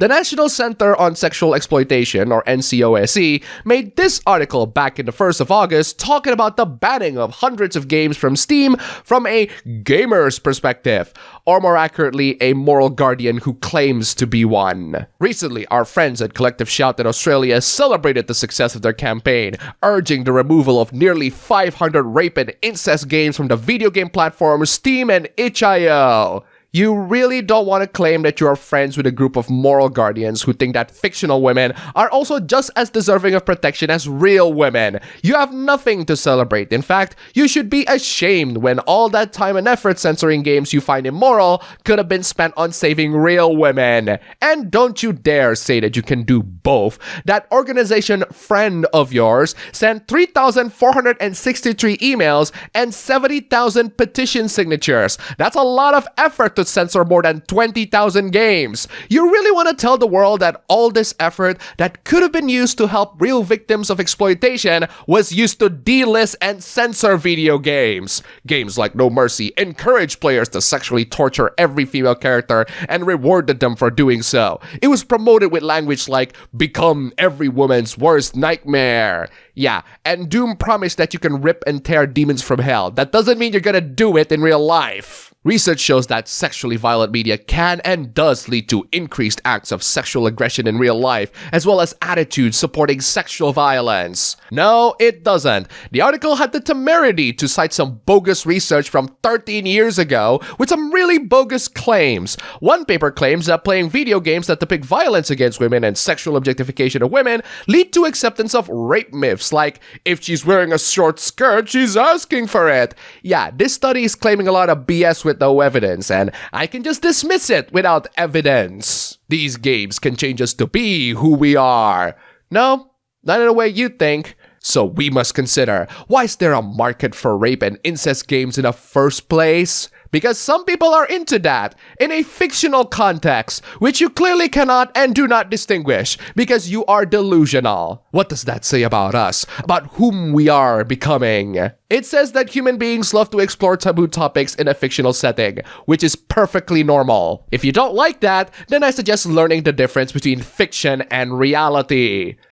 The National Center on Sexual Exploitation, or NCOSE, made this article back in the 1st of August talking about the banning of hundreds of games from Steam from a gamer's perspective, or more accurately, a moral guardian who claims to be one. Recently, our friends at Collective Shout in Australia celebrated the success of their campaign, urging the removal of nearly 500 rape and incest games from the video game platforms Steam and itch.io. You really don't want to claim that you are friends with a group of moral guardians who think that fictional women are also just as deserving of protection as real women. You have nothing to celebrate. In fact, you should be ashamed when all that time and effort censoring games you find immoral could have been spent on saving real women. And don't you dare say that you can do both. That organization friend of yours sent 3,463 emails and 70,000 petition signatures. That's a lot of effort to censor more than 20,000 games. You really want to tell the world that all this effort that could have been used to help real victims of exploitation was used to delist and censor video games. Games like No Mercy encouraged players to sexually torture every female character and rewarded them for doing so. It was promoted with language like, become every woman's worst nightmare. Yeah, and Doom promised that you can rip and tear demons from hell. That doesn't mean you're gonna do it in real life. Research shows that sexually violent media can and does lead to increased acts of sexual aggression in real life, as well as attitudes supporting sexual violence. No, it doesn't. The article had the temerity to cite some bogus research from 13 years ago with some really bogus claims. One paper claims that playing video games that depict violence against women and sexual objectification of women lead to acceptance of rape myths, like, if she's wearing a short skirt, she's asking for it. Yeah, this study is claiming a lot of BS with no evidence, and I can just dismiss it without evidence. These games can change us to be who we are. No, not in the way you think. So we must consider, why is there a market for rape and incest games in the first place? Because some people are into that, in a fictional context, which you clearly cannot and do not distinguish, because you are delusional. What does that say about us? About whom we are becoming? It says that human beings love to explore taboo topics in a fictional setting, which is perfectly normal. If you don't like that, then I suggest learning the difference between fiction and reality.